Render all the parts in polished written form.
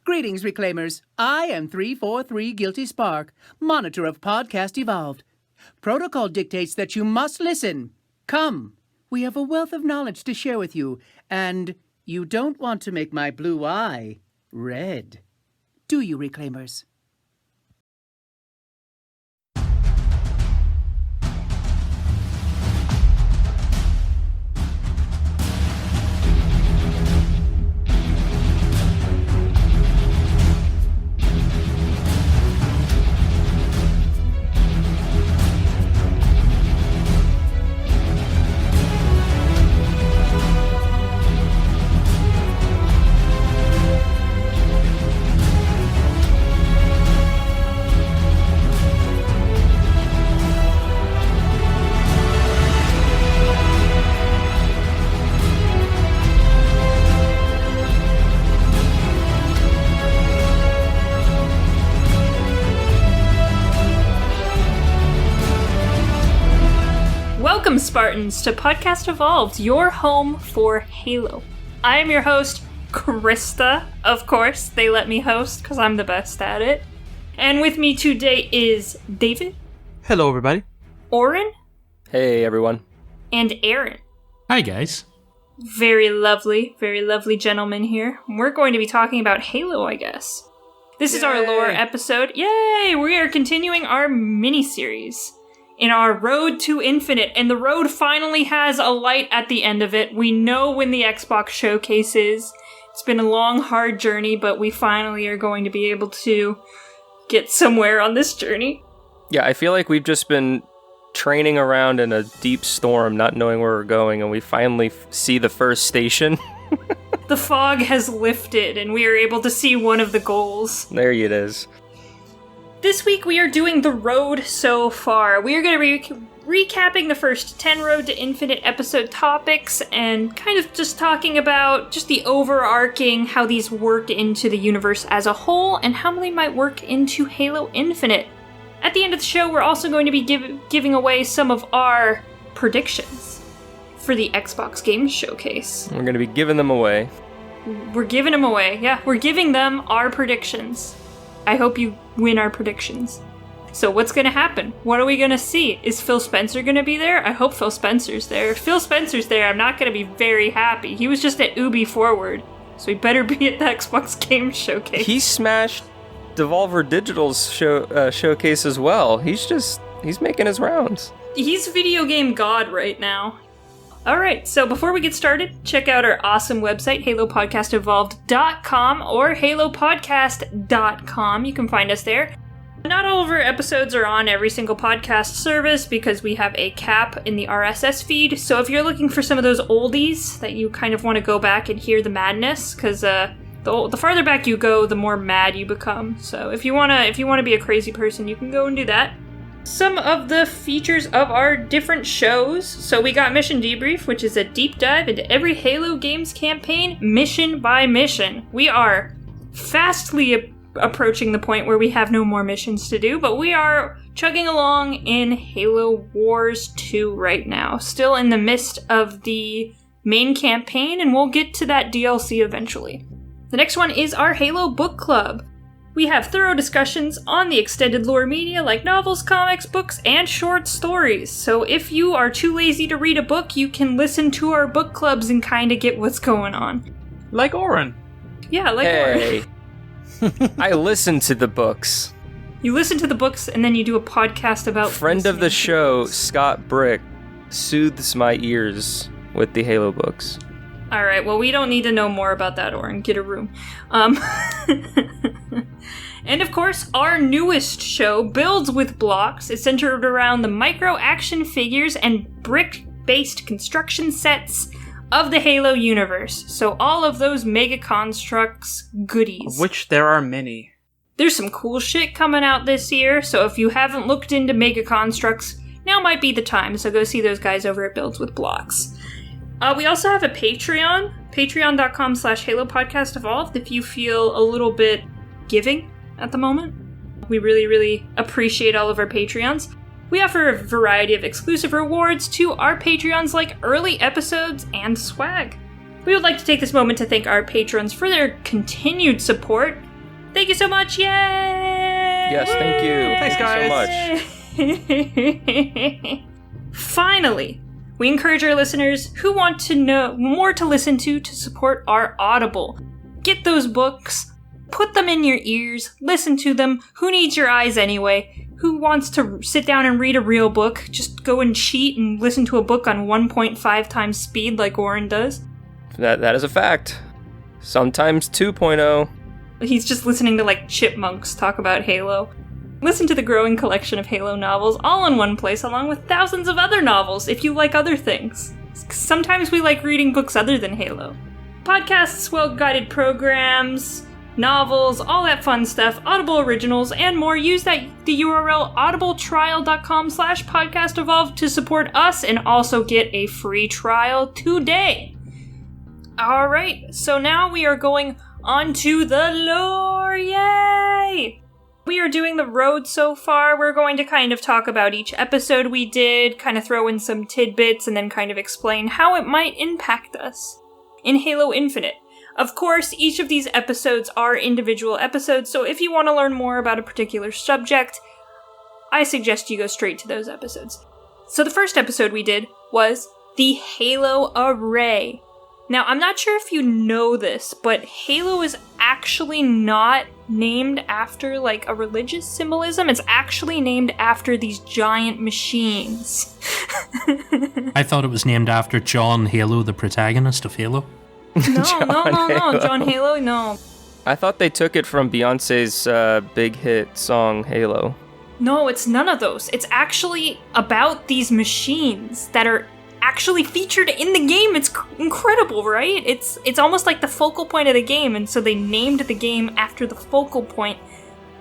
Greetings, Reclaimers. I am 343 Guilty Spark, monitor of Podcast Evolved. Protocol dictates that you must listen. Come. We have a wealth of knowledge to share with you, and you don't want to make my blue eye red. Do you, Reclaimers? Welcome, Spartans, to Podcast Evolved, your home for Halo. I am your host, Krista. Of course, they let me host because I'm the best at it. And with me today is David. Hello, everybody. Oren. Hey, everyone. And Aaron. Hi, guys. Very lovely gentlemen here. We're going to be talking about Halo, I guess. This is our lore episode. Yay! We are continuing our mini-series in our road to infinite, and the road finally has a light at the end of it. We know when the Xbox showcase is. It's been a long, hard journey, but we finally are going to be able to get somewhere on this journey. Yeah, I feel like we've just been training around in a deep storm, not knowing where we're going, and we finally see the first station. The fog has lifted, and we are able to see one of the goals. There it is. This week we are doing the road so far. We are going to be recapping the first 10 Road to Infinite episode topics and kind of just talking about just the overarching, how these work into the universe as a whole and how they might work into Halo Infinite. At the end of the show, we're also going to be giving away some of our predictions for the Xbox Games Showcase. We're going to be giving them away. We're giving them away, yeah. We're giving them our predictions. I hope you win our predictions. So what's going to happen? What are we going to see? Is Phil Spencer going to be there? I hope Phil Spencer's there. If Phil Spencer's there, I'm not going to be very happy. He was just at Ubi Forward, so he better be at the Xbox Games Showcase. He smashed Devolver Digital's showcase as well. He's making his rounds. He's video game god right now. Alright, so before we get started, check out our awesome website, halopodcastevolved.com or halopodcast.com. You can find us there. Not all of our episodes are on every single podcast service because we have a cap in the RSS feed. So if you're looking for some of those oldies that you kind of want to go back and hear the madness, because the farther back you go, the more mad you become. So if you wanna be a crazy person, you can go and do that. Some of the features of our different shows. So we got Mission Debrief, which is a deep dive into every Halo Games campaign, mission by mission. We are fastly approaching the point where we have no more missions to do, but we are chugging along in Halo Wars 2 right now. Still in the midst of the main campaign, and we'll get to that DLC eventually. The next one is our Halo Book Club. We have thorough discussions on the extended lore media like novels, comics, books, and short stories. So if you are too lazy to read a book, you can listen to our book clubs and kind of get what's going on. Like Oren. Yeah, like Hey. Oren. I listen to the books. You listen to the books and then you do a podcast about Friend of the listening to show, books. Scott Brick, soothes my ears with the Halo books. Alright, well, we don't need to know more about that, Oren. Get a room. And of course, our newest show, Builds with Blocks, is centered around the micro action figures and brick-based construction sets of the Halo universe. So all of those mega constructs goodies. Of which there are many. There's some cool shit coming out this year, so if you haven't looked into mega constructs, now might be the time, so go see those guys over at Builds with Blocks. We also have a Patreon, patreon.com/HaloPodcastEvolved, if you feel a little bit giving at the moment. We really, really appreciate all of our Patreons. We offer a variety of exclusive rewards to our Patreons, like early episodes and swag. We would like to take this moment to thank our patrons for their continued support. Thank you so much. Yay! Yes, thank you. Thanks, Thank you so much. Finally, we encourage our listeners who want to know more to listen to support our Audible. Get those books, put them in your ears, listen to them. Who needs your eyes anyway? Who wants to sit down and read a real book? Just go and cheat and listen to a book on 1.5 times speed like Oren does. That is a fact. Sometimes 2.0. He's just listening to like chipmunks talk about Halo. Listen to the growing collection of Halo novels all in one place, along with thousands of other novels if you like other things. Sometimes we like reading books other than Halo. Podcasts, well-guided programs, novels, all that fun stuff, Audible originals, and more. Use the URL audibletrial.com/podcastevolved to support us and also get a free trial today. Alright, so now we are going on to the lore, yay! We are doing the road so far. We're going to kind of talk about each episode we did, kind of throw in some tidbits, and then kind of explain how it might impact us in Halo Infinite. Of course, each of these episodes are individual episodes, so if you want to learn more about a particular subject, I suggest you go straight to those episodes. So the first episode we did was the Halo Array. Now, I'm not sure if you know this, but Halo is actually not named after, like, a religious symbolism. It's actually named after these giant machines. I thought it was named after John Halo, the protagonist of Halo. No, John Halo, no. I thought they took it from Beyonce's big hit song, Halo. No, it's none of those. It's actually about these machines that are actually featured in the game. It's incredible, right? It's almost like the focal point of the game, and so they named the game after the focal point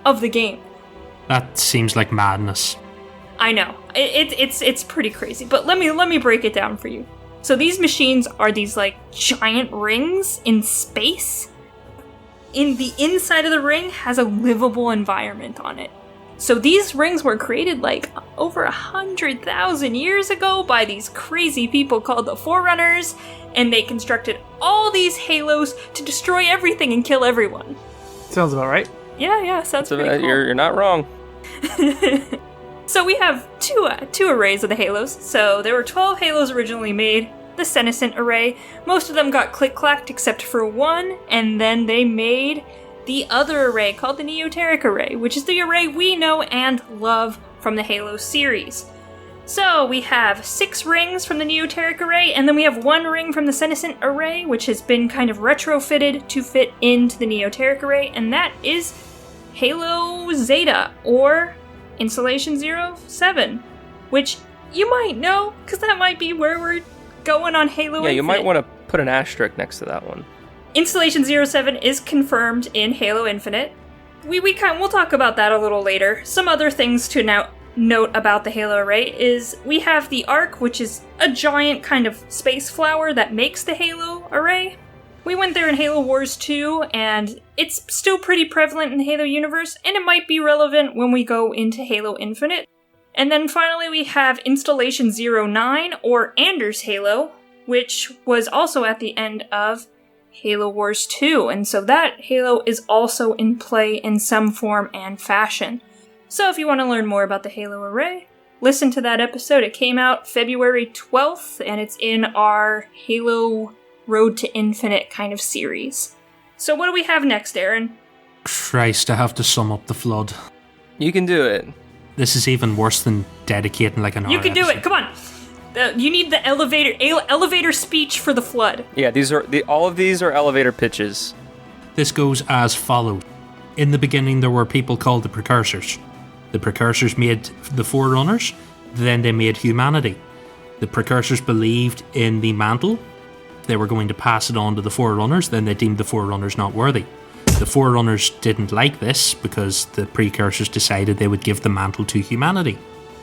of the game. That seems like madness. I know. It's pretty crazy, but let me break it down for you. So these machines are these like giant rings in space. In the inside of the ring has a livable environment on it. So these rings were created like over 100,000 years ago by these crazy people called the Forerunners, and they constructed all these halos to destroy everything and kill everyone. Sounds about right. Yeah, sounds pretty cool. You're not wrong. So we have two arrays of the halos. So there were 12 halos originally made, the senescent array. Most of them got click-clacked except for one, and then they made the other array called the Neoteric Array, which is the array we know and love from the Halo series. So we have 6 rings from the Neoteric Array, and then we have 1 ring from the Senescent Array, which has been kind of retrofitted to fit into the Neoteric Array, and that is Halo Zeta, or Installation 07, which you might know, because that might be where we're going on Halo Infinite. Yeah, you might want to put an asterisk next to that one. Installation 07 is confirmed in Halo Infinite. We'll talk about that a little later. Some other things to now note about the Halo Array is we have the Ark, which is a giant kind of space flower that makes the Halo Array. We went there in Halo Wars 2, and it's still pretty prevalent in the Halo universe, and it might be relevant when we go into Halo Infinite. And then finally we have Installation 09, or Anders Halo, which was also at the end of Halo Wars 2, and so that Halo is also in play in some form and fashion. So if you want to learn more about the Halo Array, listen to that episode. It came out February 12th, and it's in our Halo Road to Infinite kind of series. So what do we have next, Aaron? Christ, I have to sum up the flood. You can do it. This is even worse than dedicating like an hour. You can do it, come on! You need the elevator speech for the flood. Yeah, all of these are elevator pitches. This goes as follows. In the beginning, there were people called the Precursors. The Precursors made the Forerunners, then they made humanity. The Precursors believed in the Mantle. They were going to pass it on to the Forerunners, then they deemed the Forerunners not worthy. The Forerunners didn't like this because the Precursors decided they would give the Mantle to humanity.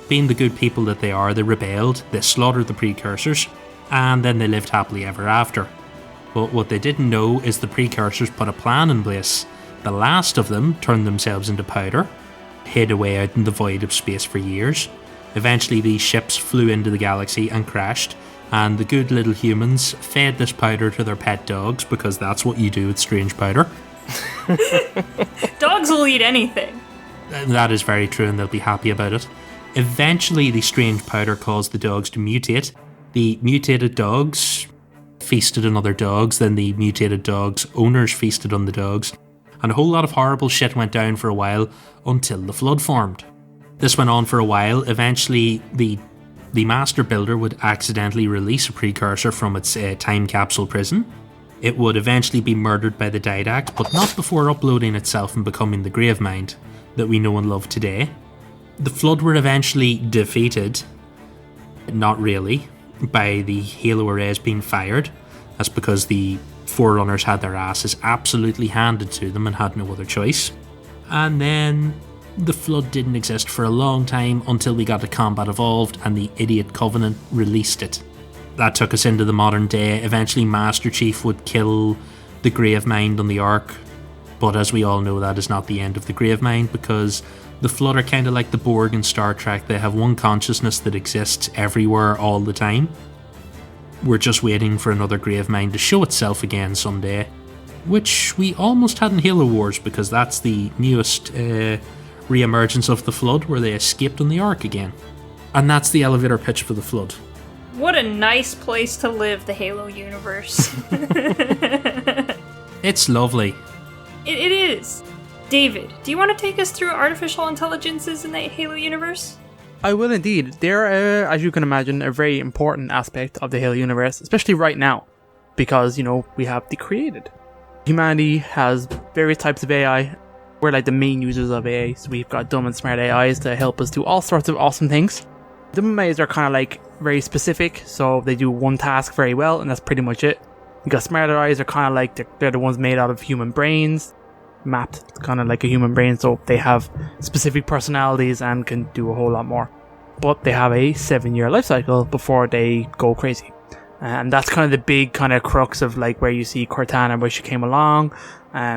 Being the good people that they are, they rebelled, they slaughtered the Precursors, and then they lived happily ever after. But what they didn't know is the Precursors put a plan in place. The last of them turned themselves into powder, hid away out in the void of space for years. Eventually these ships flew into the galaxy and crashed, and the good little humans fed this powder to their pet dogs, because that's what you do with strange powder. Dogs will eat anything. That is very true, and they'll be happy about it. Eventually, the strange powder caused the dogs to mutate. The mutated dogs feasted on other dogs, then the mutated dogs' owners feasted on the dogs, and a whole lot of horrible shit went down for a while until the flood formed. This went on for a while. Eventually, the master builder would accidentally release a precursor from its time capsule prison. It would eventually be murdered by the Didact, but not before uploading itself and becoming the Gravemind that we know and love today. The Flood were eventually defeated, not really, by the Halo arrays being fired. That's because the Forerunners had their asses absolutely handed to them and had no other choice. And then the Flood didn't exist for a long time until we got to Combat Evolved and the idiot Covenant released it. That took us into the modern day. Eventually Master Chief would kill the Gravemind on the Ark, but as we all know, that is not the end of the Gravemind, because the Flood are kind of like the Borg in Star Trek. They have one consciousness that exists everywhere all the time. We're just waiting for another Gravemind to show itself again someday, which we almost had in Halo Wars, because that's the newest re-emergence of the Flood, where they escaped on the Ark again. And that's the elevator pitch for the Flood. What a nice place to live, the Halo universe. It's lovely. It is. David, do you want to take us through artificial intelligences in the Halo universe? I will indeed. They're, as you can imagine, a very important aspect of the Halo universe, especially right now, because, we have the created. Humanity has various types of AI. We're like the main users of AI, so we've got dumb and smart AIs to help us do all sorts of awesome things. Dumb AIs are kind of like very specific, so they do one task very well, and that's pretty much it. You got smarter AIs are kind of like they're the ones made out of human brains, mapped kind of like a human brain, so they have specific personalities and can do a whole lot more. But they have a 7-year life cycle before they go crazy. And that's kind of the big kind of crux of like where you see Cortana, where she came along,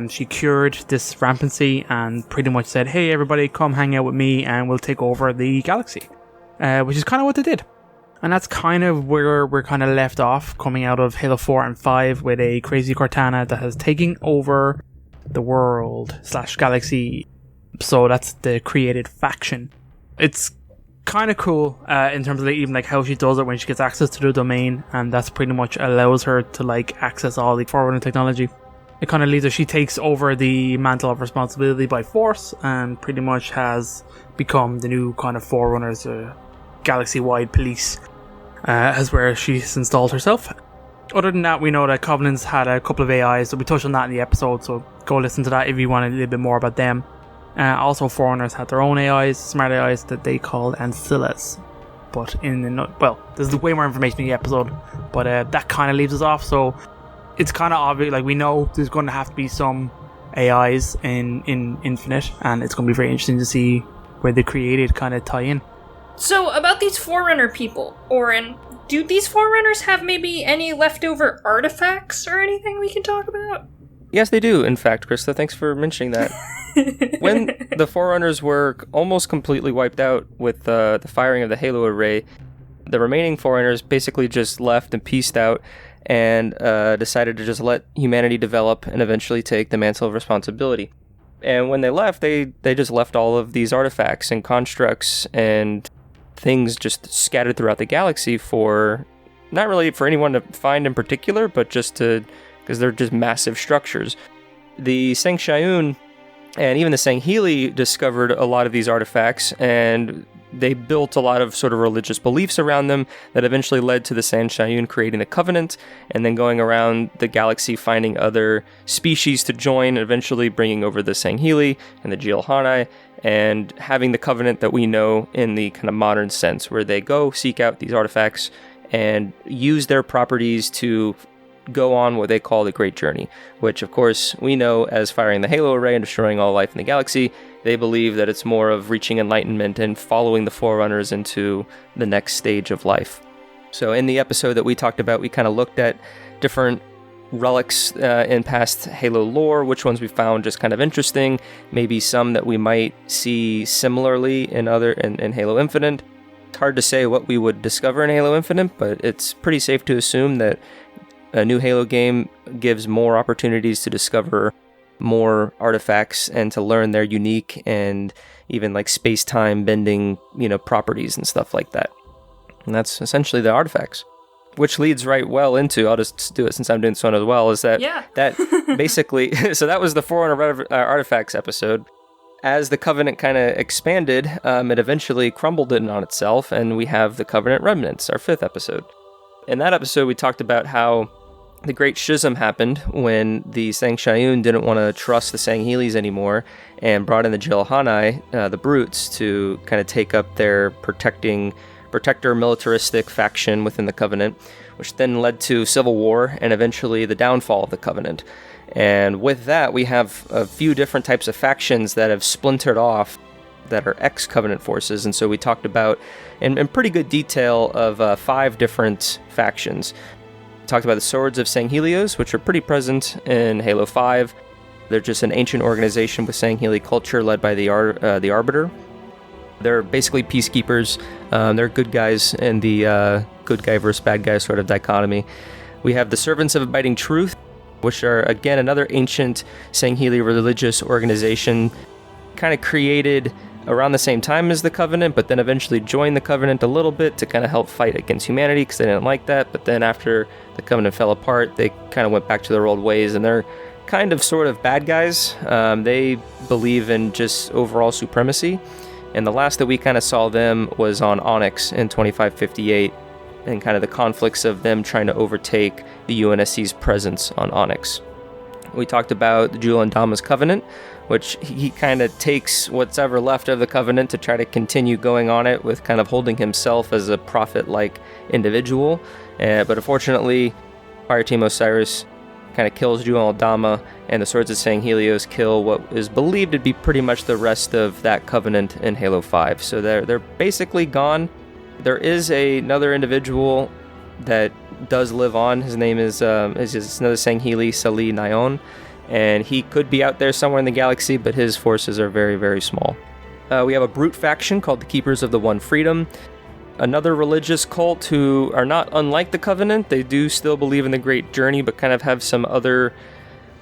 she cured this rampancy and pretty much said, hey everybody, come hang out with me and we'll take over the galaxy. Which is kind of what they did. And that's kind of where we're kind of left off, coming out of Halo 4 and 5 with a crazy Cortana that has taken over the world / galaxy. So that's the created faction. It's kind of cool in terms of even like how she does it when she gets access to the domain, and that's pretty much allows her to like access all the Forerunner technology. It kind of leads her, she takes over the mantle of responsibility by force and pretty much has become the new kind of Forerunners, galaxy-wide police, as where she's installed herself. Other than that, we know that Covenant's had a couple of AIs, so we touched on that in the episode, so go listen to that if you want a little bit more about them. Also, Forerunners had their own AIs, smart AIs, that they called Ancillas. But there's way more information in the episode, but that kind of leaves us off, so it's kind of obvious, like we know there's going to have to be some AIs in Infinite, and it's going to be very interesting to see where the created kind of tie in. So, about these Forerunner people, Oren, do these Forerunners have maybe any leftover artifacts or anything we can talk about? Yes, they do, in fact, Krista. Thanks for mentioning that. When the Forerunners were almost completely wiped out with the firing of the Halo array, the remaining Forerunners basically just left and peaced out and decided to just let humanity develop and eventually take the mantle of responsibility. And when they left, they just left all of these artifacts and constructs and things just scattered throughout the galaxy for, not really for anyone to find in particular, but just because they're just massive structures. The Sang-Shayun and even the Sangheili discovered a lot of these artifacts, and they built a lot of sort of religious beliefs around them that eventually led to the Sang-Shayun creating the Covenant, and then going around the galaxy finding other species to join, eventually bringing over the Sangheili and the Geolhani, and having the Covenant that we know in the kind of modern sense, where they go seek out these artifacts and use their properties to go on what they call the Great Journey, which of course we know as firing the Halo array and destroying all life in the galaxy. They believe that it's more of reaching enlightenment and following the Forerunners into the next stage of life. So in the episode that we talked about, we kind of looked at different relics in past Halo lore, which ones we found just kind of interesting, maybe some that we might see similarly in Halo Infinite. It's hard to say what we would discover in Halo Infinite, but it's pretty safe to assume that a new Halo game gives more opportunities to discover more artifacts and to learn their unique and even like space-time bending, properties and stuff like that. And that's essentially the artifacts. Which leads right well into, I'll just do it since I'm doing this one as well, is that that basically, so that was the Forerunner Artifacts episode. As the Covenant kind of expanded, it eventually crumbled in on itself, and we have the Covenant Remnants, our 5th episode. In that episode, we talked about how the Great Schism happened when the Sang Shayun didn't want to trust the Sangheilies anymore and brought in the Jilhanai, the Brutes, to kind of take up their protector militaristic faction within the Covenant, which then led to civil war and eventually the downfall of the Covenant. And with that, we have a few different types of factions that have splintered off that are ex-Covenant forces. And so we talked about, in pretty good detail, of 5 different factions. We talked about the Swords of Sanghelios, which are pretty present in Halo 5. They're just an ancient organization with Sangheili culture led by the Arbiter. They're basically peacekeepers. They're good guys in the good guy versus bad guy sort of dichotomy. We have the Servants of Abiding Truth, which are, again, another ancient Sangheili religious organization, kind of created around the same time as the Covenant, but then eventually joined the Covenant a little bit to kind of help fight against humanity because they didn't like that. But then after the Covenant fell apart, they kind of went back to their old ways, and they're kind of sort of bad guys. They believe in just overall supremacy. And the last that we kind of saw them was on Onyx in 2558, and kind of the conflicts of them trying to overtake the UNSC's presence on Onyx. We talked about the Julian Dama's Covenant, which he kind of takes what's ever left of the Covenant to try to continue going on it with kind of holding himself as a prophet-like individual. But unfortunately, Fireteam Osiris kind of kills Julian Dama, and the Swords of Sanghelios kill what is believed to be pretty much the rest of that Covenant in Halo 5. So they're basically gone. There is another individual that does live on. His name is another Sangheili, Salih Nyon, and he could be out there somewhere in the galaxy, but his forces are very, very small. We have a brute faction called the Keepers of the One Freedom, another religious cult who are not unlike the Covenant. They do still believe in the Great Journey, but kind of have some other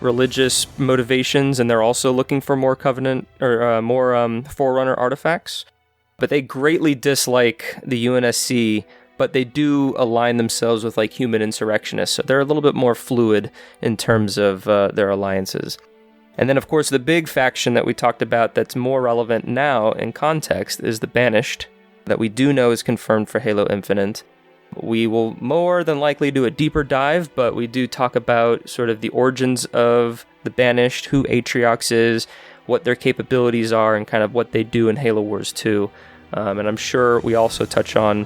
religious motivations, and they're also looking for more Covenant or more Forerunner artifacts. But they greatly dislike the UNSC, but they do align themselves with like human insurrectionists, so they're a little bit more fluid in terms of their alliances. And then, of course, the big faction that we talked about that's more relevant now in context is the Banished, that we do know is confirmed for Halo Infinite. We will more than likely do a deeper dive, but we do talk about sort of the origins of the Banished, who Atriox is, what their capabilities are, and kind of what they do in Halo Wars 2. And I'm sure we also touch on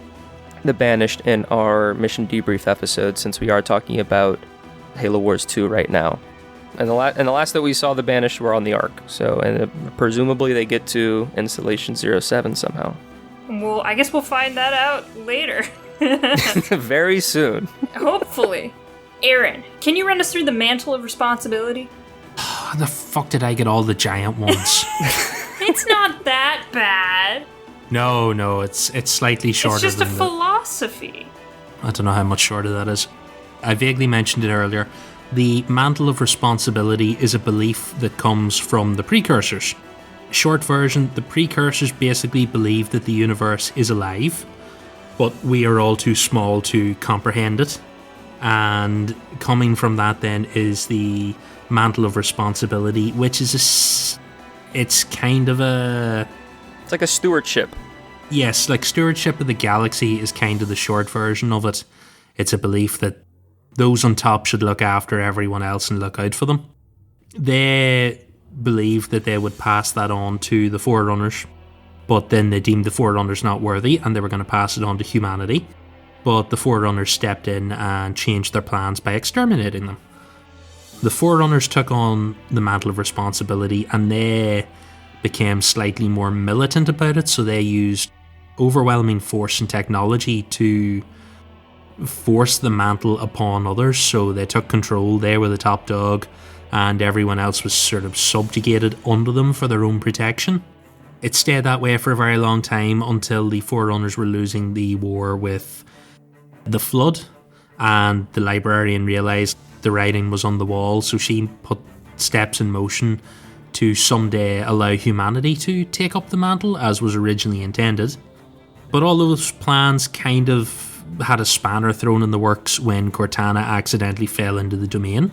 the Banished in our mission debrief episode, since we are talking about Halo Wars 2 right now. And the last that we saw the Banished were on the Ark, and presumably they get to Installation 07 somehow. Well, I guess we'll find that out later. Very soon. Hopefully. Aaron, can you run us through the Mantle of Responsibility? How the fuck did I get all the giant ones? It's not that bad. No, it's slightly shorter. It's just a philosophy. I don't know how much shorter that is. I vaguely mentioned it earlier. The Mantle of Responsibility is a belief that comes from the Precursors. Short version, the Precursors basically believe that the universe is alive, but we are all too small to comprehend it. And coming from that then is the Mantle of Responsibility, which is it's kind of a... It's like a stewardship. Yes, like Stewardship of the Galaxy is kind of the short version of it. It's a belief that those on top should look after everyone else and look out for them. They believed that they would pass that on to the Forerunners, but then they deemed the Forerunners not worthy and they were going to pass it on to humanity. But the Forerunners stepped in and changed their plans by exterminating them. The Forerunners took on the Mantle of Responsibility and they became slightly more militant about it, so they used overwhelming force and technology to force the mantle upon others. So they took control, they were the top dog, and everyone else was sort of subjugated under them for their own protection. It stayed that way for a very long time until the Forerunners were losing the war with the Flood, and the Librarian realised the writing was on the wall, so she put steps in motion to someday allow humanity to take up the mantle as was originally intended. But all those plans kind of had a spanner thrown in the works when Cortana accidentally fell into the domain,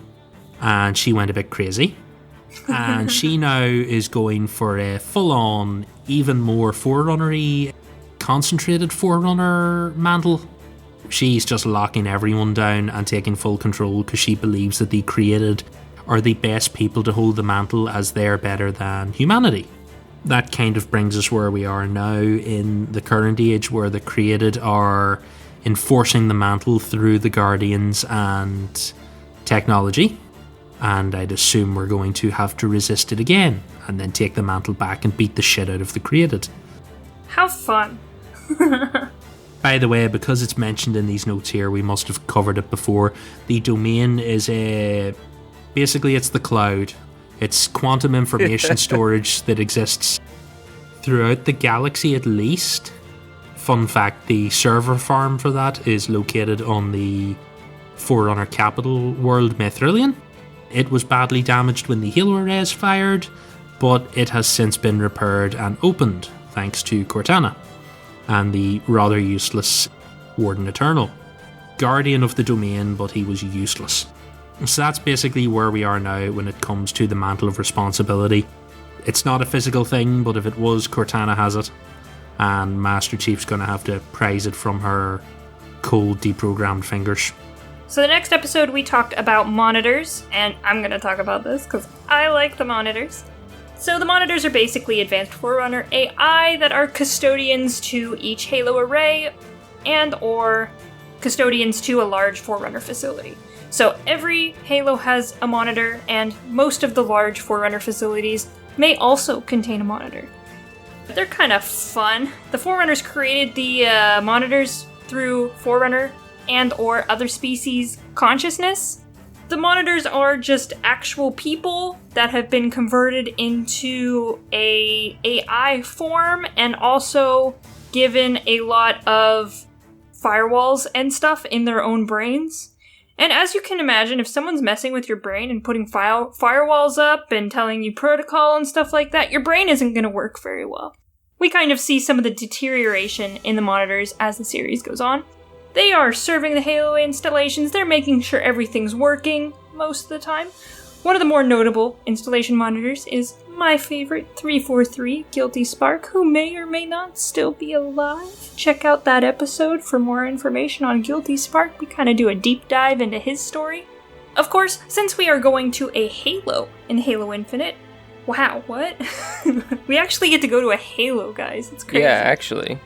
and she went a bit crazy. And she now is going for a full-on, even more Forerunner-y, concentrated Forerunner mantle. She's just locking everyone down and taking full control because she believes that the created are the best people to hold the mantle as they're better than humanity. That kind of brings us where we are now in the current age, where the created are enforcing the mantle through the Guardians and technology. And I'd assume we're going to have to resist it again and then take the mantle back and beat the shit out of the created. How fun. By the way, because it's mentioned in these notes here, we must have covered it before. The domain is basically it's the cloud. It's quantum information storage that exists throughout the galaxy at least. Fun fact, the server farm for that is located on the Forerunner capital world Mithrilian. It was badly damaged when the Halo arrays fired, but it has since been repaired and opened thanks to Cortana and the rather useless Warden Eternal. Guardian of the domain, but he was useless. So that's basically where we are now when it comes to the Mantle of Responsibility. It's not a physical thing, but if it was, Cortana has it, and Master Chief's going to have to prize it from her cold, deprogrammed fingers. So the next episode we talked about monitors, and I'm going to talk about this because I like the monitors. So the monitors are basically advanced Forerunner AI that are custodians to each Halo array and or custodians to a large Forerunner facility. So every Halo has a monitor, and most of the large Forerunner facilities may also contain a monitor. They're kind of fun. The Forerunners created the monitors through Forerunner and or other species consciousness. The monitors are just actual people that have been converted into a AI form and also given a lot of firewalls and stuff in their own brains. And as you can imagine, if someone's messing with your brain and putting firewalls up and telling you protocol and stuff like that, your brain isn't going to work very well. We kind of see some of the deterioration in the monitors as the series goes on. They are serving the Halo installations, they're making sure everything's working most of the time. One of the more notable installation monitors is my favorite 343, Guilty Spark, who may or may not still be alive. Check out that episode for more information on Guilty Spark. We kind of do a deep dive into his story. Of course, since we are going to a Halo in Halo Infinite, wow, what? We actually get to go to a Halo, guys. It's crazy. Yeah, actually.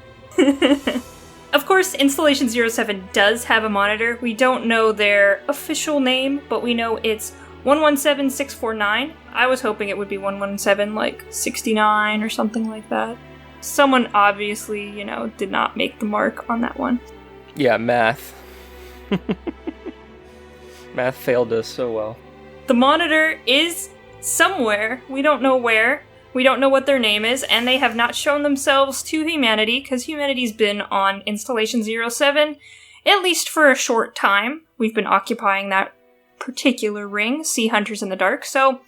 Of course, Installation 07 does have a monitor. We don't know their official name, but we know it's 117649. I was hoping it would be 117, 69 or something like that. Someone obviously, did not make the mark on that one. Yeah, math. Math failed us so well. The monitor is somewhere. We don't know where. We don't know what their name is, and they have not shown themselves to humanity, because humanity's been on Installation 07, at least for a short time. We've been occupying that particular ring, Sea Hunters in the Dark, so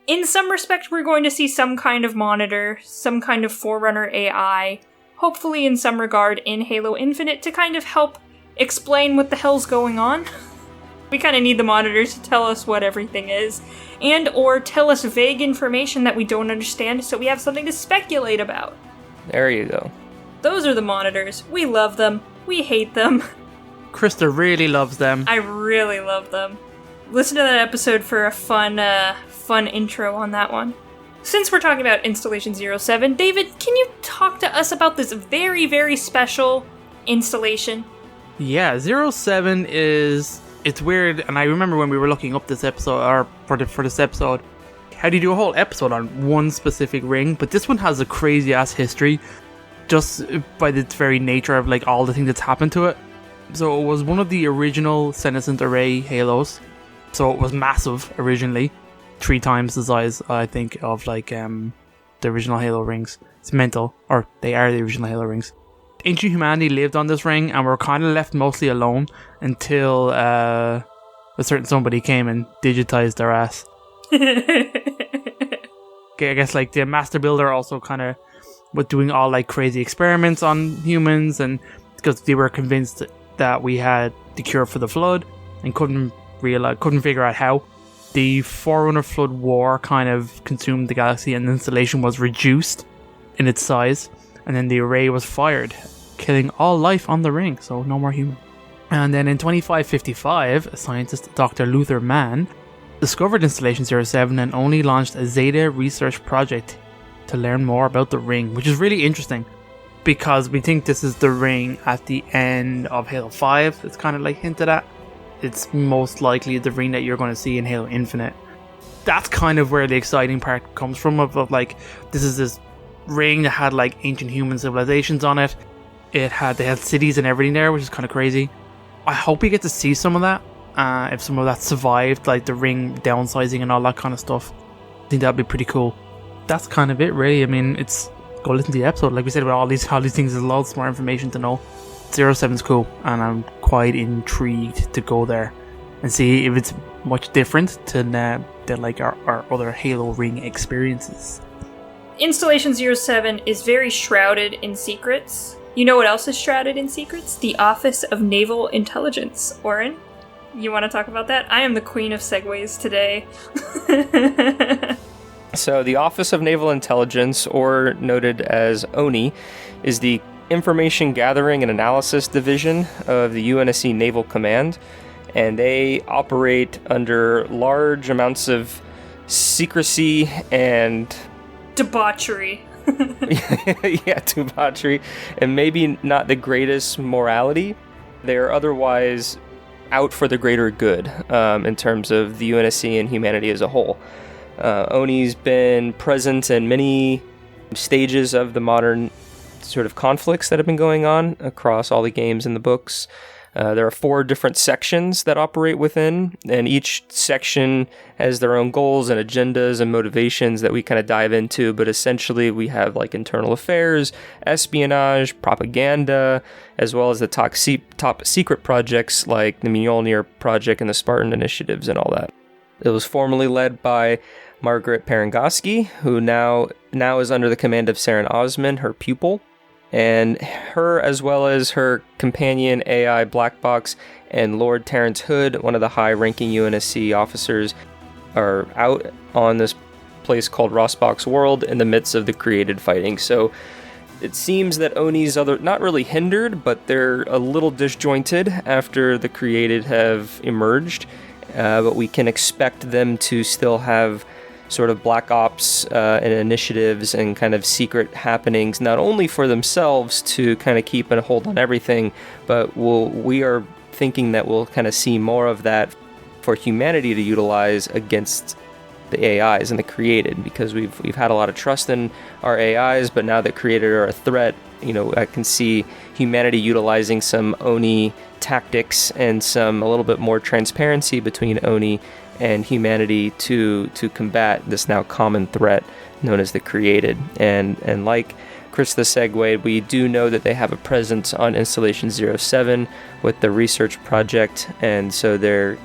in some respect we're going to see some kind of monitor, some kind of Forerunner AI, hopefully in some regard in Halo Infinite to kind of help explain what the hell's going on. We kind of need the monitors to tell us what everything is, and or tell us vague information that we don't understand so we have something to speculate about. There you go. Those are the monitors. We love them. We hate them. Krista really loves them. I really love them. Listen to that episode for a fun intro on that one. Since we're talking about Installation 07, David, can you talk to us about this very, very special installation? Yeah, 07 is... It's weird, and I remember when we were looking up this episode, or for this episode, how do you do a whole episode on one specific ring? But this one has a crazy-ass history, just by its very nature of, all the things that's happened to it. So it was one of the original senescent array Halos, so it was massive originally, 3 times the size, I think, of, the original Halo rings. It's mental, or they are the original Halo rings. Ancient humanity lived on this ring and were kind of left mostly alone until a certain somebody came and digitized their ass. Okay, I guess like the Master Builder also kind of was doing all like crazy experiments on humans, and because they were convinced that we had the cure for the flood and couldn't figure out how. The Forerunner Flood War kind of consumed the galaxy, and the installation was reduced in its size, and then the array was fired, killing all life on the ring, so no more human. And then in 2555, scientist Dr. Luther Mann discovered Installation 07 and only launched a Zeta research project to learn more about the ring, which is really interesting because we think this is the ring at the end of Halo 5. It's kind of like hinted at. It's most likely the ring that you're going to see in Halo Infinite. That's kind of where the exciting part comes from, of like, this is this ring that had like ancient human civilizations on it. They had cities and everything there, which is kind of crazy. I hope we get to see some of that. If some of that survived, like the ring downsizing and all that kind of stuff. I think that'd be pretty cool. That's kind of it, really. I mean, go listen to the episode. Like we said, about all these things, there's lots more information to know. 07's cool, and I'm quite intrigued to go there and see if it's much different than like our other Halo ring experiences. Installation 07 is very shrouded in secrets. You know what else is shrouded in secrets? The Office of Naval Intelligence. Oren, you want to talk about that? I am the queen of segues today. So the Office of Naval Intelligence, or noted as ONI, is the Information Gathering and Analysis Division of the UNSC Naval Command, and they operate under large amounts of secrecy and debauchery. Yeah, debauchery, and maybe not the greatest morality. They're otherwise out for the greater good in terms of the UNSC and humanity as a whole. ONI's been present in many stages of the modern sort of conflicts that have been going on across all the games and the books. There are 4 different sections that operate within, and each section has their own goals and agendas and motivations that we kind of dive into, but essentially we have like internal affairs, espionage, propaganda, as well as the top secret projects like the Mjolnir Project and the Spartan Initiatives and all that. It was formerly led by Margaret Parangoski, who now is under the command of Saren Osman, her pupil. And her, as well as her companion AI Black Box and Lord Terrence Hood, one of the high-ranking UNSC officers, are out on this place called Rosbox World in the midst of the created fighting. So it seems that Oni's not really hindered, but they're a little disjointed after the created have emerged. But we can expect them to still have sort of black ops and initiatives and kind of secret happenings, not only for themselves to kind of keep a hold on everything, but we are thinking that we'll kind of see more of that for humanity to utilize against the AIs and the created, because we've had a lot of trust in our AIs, but now that created are a threat, I can see humanity utilizing some Oni tactics and a little bit more transparency between Oni and humanity to combat this now common threat known as the created. And like Chris the Segway, we do know that they have a presence on Installation 07 with the research project, and so there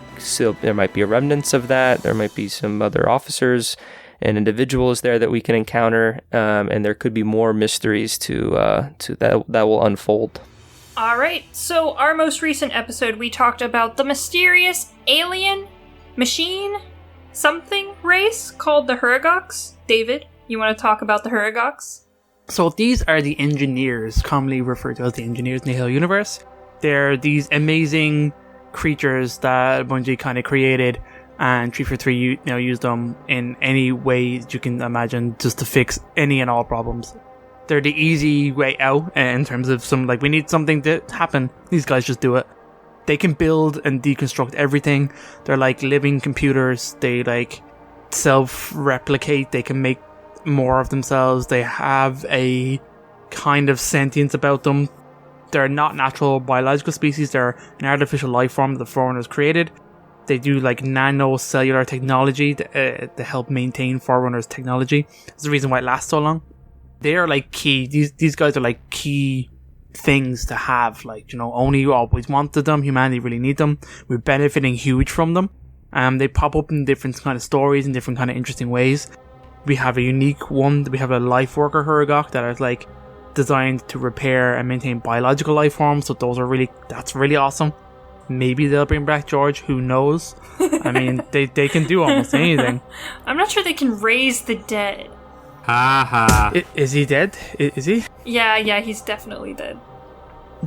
might be a remnants of that. There might be some other officers and individuals there that we can encounter, and there could be more mysteries to that will unfold. All right, so our most recent episode, we talked about the mysterious alien machine something race called the Huragox. David, you want to talk about the Huragox? So these are the engineers, commonly referred to as the engineers in the Halo universe. They're these amazing creatures that Bungie kind of created, and 343 use them in any way that you can imagine just to fix any and all problems. They're the easy way out in terms of we need something to happen. These guys just do it. They can build and deconstruct everything. They're like living computers. They like self-replicate. They can make more of themselves. They have a kind of sentience about them. They're not natural biological species. They're an artificial life form that the Forerunners created. They do like nanocellular technology to help maintain Forerunners technology. That's the reason why it lasts so long. They are like key. These guys are like key things to have. Oni always wanted them. Humanity really need them. We're benefiting huge from them. They pop up in different kind of stories in different kind of interesting ways. We have a unique one. We have a life worker Hurugok that is like designed to repair and maintain biological life forms. So that's really awesome. Maybe they'll bring back George. Who knows? I mean, they can do almost anything. I'm not sure they can raise the dead. Ha ha. Is he dead? Is he? Yeah, he's definitely dead.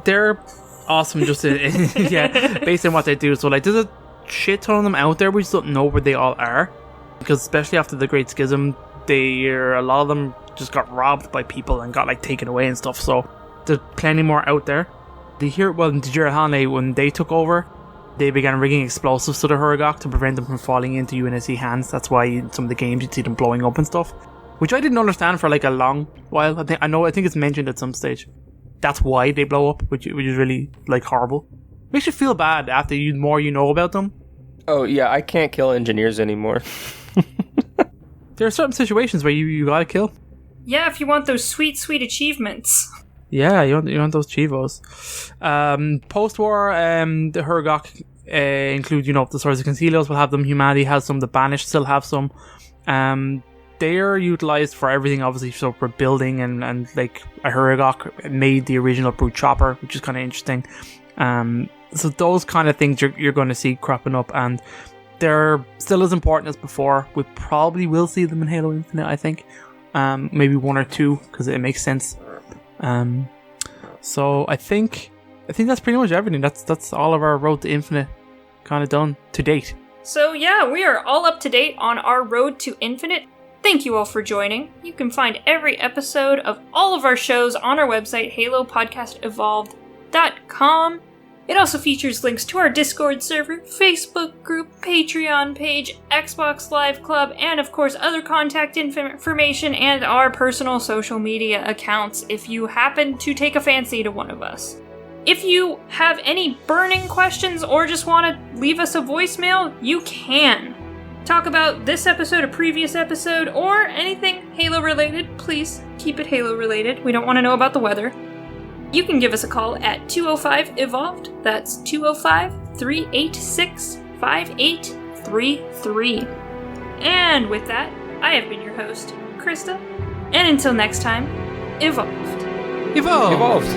They're awesome just based on what they do. So like there's a shit ton of them out there. We just don't know where they all are. Because especially after the Great Schism, a lot of them just got robbed by people and got like taken away and stuff. So there's plenty more out there. In Jirahane, when they took over, they began rigging explosives to the Hurugok to prevent them from falling into UNSC hands. That's why in some of the games you'd see them blowing up and stuff, which I didn't understand for like a long while. I think it's mentioned at some stage. That's why they blow up, which is really like horrible. Makes you feel bad after more you know about them. Oh yeah, I can't kill engineers anymore. There are certain situations where you gotta kill. Yeah, if you want those sweet achievements. Yeah, you want those chivos. Post-war, the Hurugok include, the Swords of Concilios will have them. Humanity has some. The Banished still have some. They are utilized for everything, obviously. So for building and like a Hurugok made the original Brute Chopper, which is kind of interesting. So those kind of things you're going to see cropping up, and they're still as important as before. We probably will see them in Halo Infinite, I think. Maybe one or two, because it makes sense. So I think that's pretty much everything. That's all of our Road to Infinite kind of done to date. So yeah, we are all up to date on our Road to Infinite. Thank you all for joining. You can find every episode of all of our shows on our website, halopodcastevolved.com. It also features links to our Discord server, Facebook group, Patreon page, Xbox Live Club, and of course other contact information and our personal social media accounts if you happen to take a fancy to one of us. If you have any burning questions or just want to leave us a voicemail, you can. Talk about this episode, a previous episode, or anything Halo related. Please keep it Halo related. We don't want to know about the weather. You can give us a call at 205-EVOLVED. That's 205-386-5833. And with that, I have been your host, Krista. And until next time, evolved. Evolve! Evolved.